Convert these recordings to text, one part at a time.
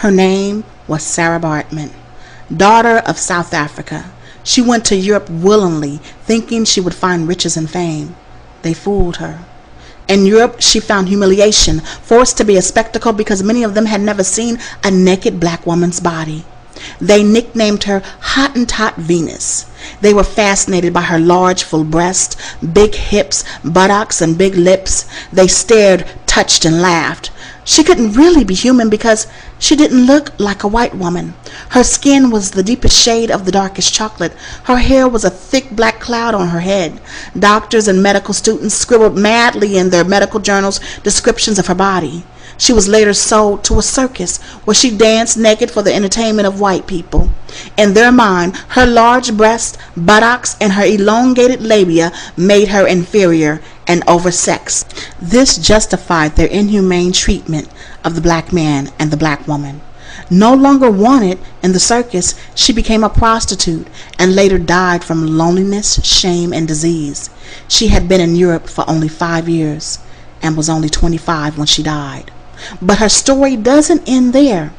Her name was Sara Baartman, daughter of South Africa. She went to Europe willingly, thinking she would find riches and fame. They fooled her. In Europe, she found humiliation, forced to be a spectacle because many of them had never seen a naked black woman's body. They nicknamed her Hottentot Venus. They were fascinated by her large, full breasts, big hips, buttocks, and big lips. They stared, touched, and laughed. She couldn't really be human because she didn't look like a white woman. Her skin was the deepest shade of the darkest chocolate. Her hair was a thick black cloud on her head. Doctors and medical students scribbled madly in their medical journals descriptions of her body. She was later sold to a circus where she danced naked for the entertainment of white people. In their mind, her large breasts, buttocks, and her elongated labia made her inferior and oversexed. This justified their inhumane treatment of the black man and the black woman. No longer wanted in the circus, she became a prostitute and later died from loneliness, shame, and disease. She had been in Europe for only 5 years and was only 25 when she died. But her story doesn't end there.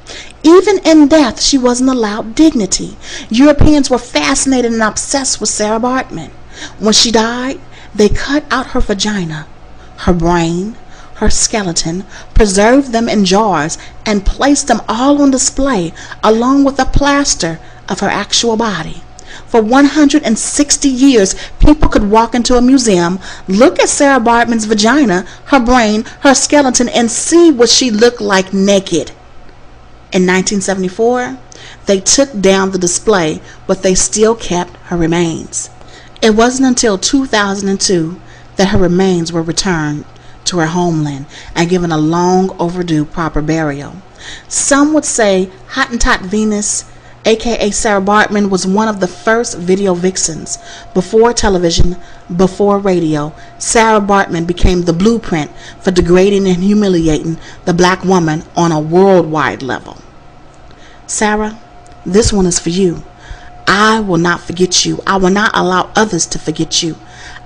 Even in death, she wasn't allowed dignity. Europeans were fascinated and obsessed with Sara Baartman. When she died, they cut out her vagina, her brain, her skeleton, preserved them in jars, and placed them all on display along with a plaster of her actual body. For 160 years, people could walk into a museum, look at Sara Baartman's vagina, her brain, her skeleton, and see what she looked like naked. In 1974, they took down the display, but they still kept her remains. It wasn't until 2002 that her remains were returned to her homeland and given a long overdue proper burial. Some would say Hottentot Venus, aka Sara Baartman, was one of the first video vixens. Before television, before radio, Sara Baartman became the blueprint for degrading and humiliating the black woman on a worldwide level. Sara, this one is for you. I will not forget you. I will not allow others to forget you.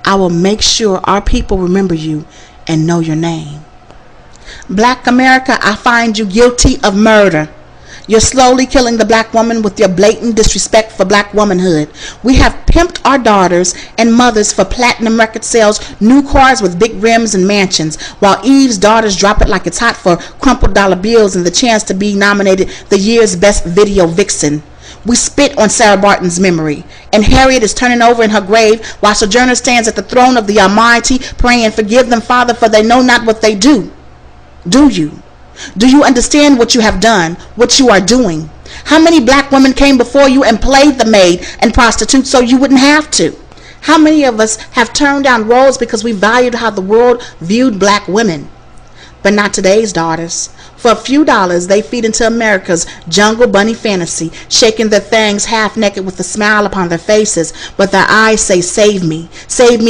I will make sure our people remember you and know your name. Black America, I find you guilty of murder. You're slowly killing the black woman with your blatant disrespect for black womanhood. We have pimped our daughters and mothers for platinum record sales, new cars with big rims and mansions, while Eve's daughters drop it like it's hot for crumpled dollar bills and the chance to be nominated the year's best video vixen. We spit on Sara Baartman's memory, and Harriet is turning over in her grave while Sojourner stands at the throne of the Almighty, praying, "Forgive them, Father, for they know not what they do." Do you? Do you understand what you have done, what you are doing? How many black women came before you and played the maid and prostitute so you wouldn't have to? How many of us have turned down roles because we valued how the world viewed black women? But not today's daughters. For a few dollars, they feed into America's jungle bunny fantasy, shaking their fangs half naked with a smile upon their faces, but their eyes say, save me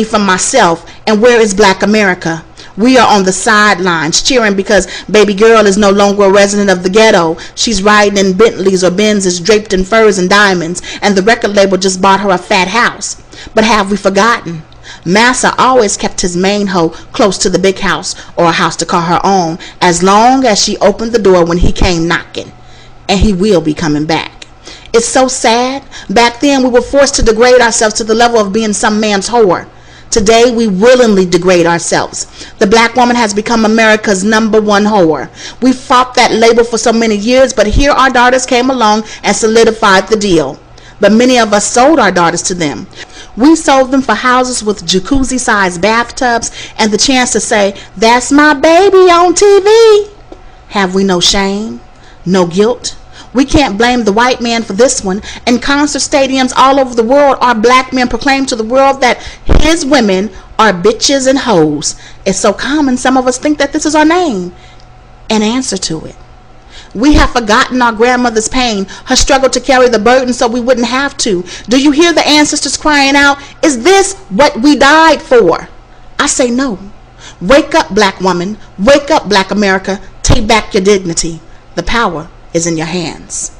from myself, and where is black America? We are on the sidelines cheering because baby girl is no longer a resident of the ghetto. She's riding in Bentleys or Benzes draped in furs and diamonds, and the record label just bought her a fat house. But have we forgotten? Massa always kept his main hoe close to the big house or a house to call her own, as long as she opened the door when he came knocking. And he will be coming back. It's so sad. Back then we were forced to degrade ourselves to the level of being some man's whore. Today, we willingly degrade ourselves. The black woman has become America's #1 whore. We fought that label for so many years, but here our daughters came along and solidified the deal. But many of us sold our daughters to them. We sold them for houses with jacuzzi-sized bathtubs and the chance to say, "That's my baby on TV." Have we no shame? No guilt? We can't blame the white man for this one. In concert stadiums all over the world, our black men proclaim to the world that his women are bitches and hoes. It's so common, some of us think that this is our name and answer to it. We have forgotten our grandmother's pain, her struggle to carry the burden so we wouldn't have to. Do you hear the ancestors crying out, "Is this what we died for?" I say no. Wake up, black woman. Wake up, black America. Take back your dignity. The power is in your hands.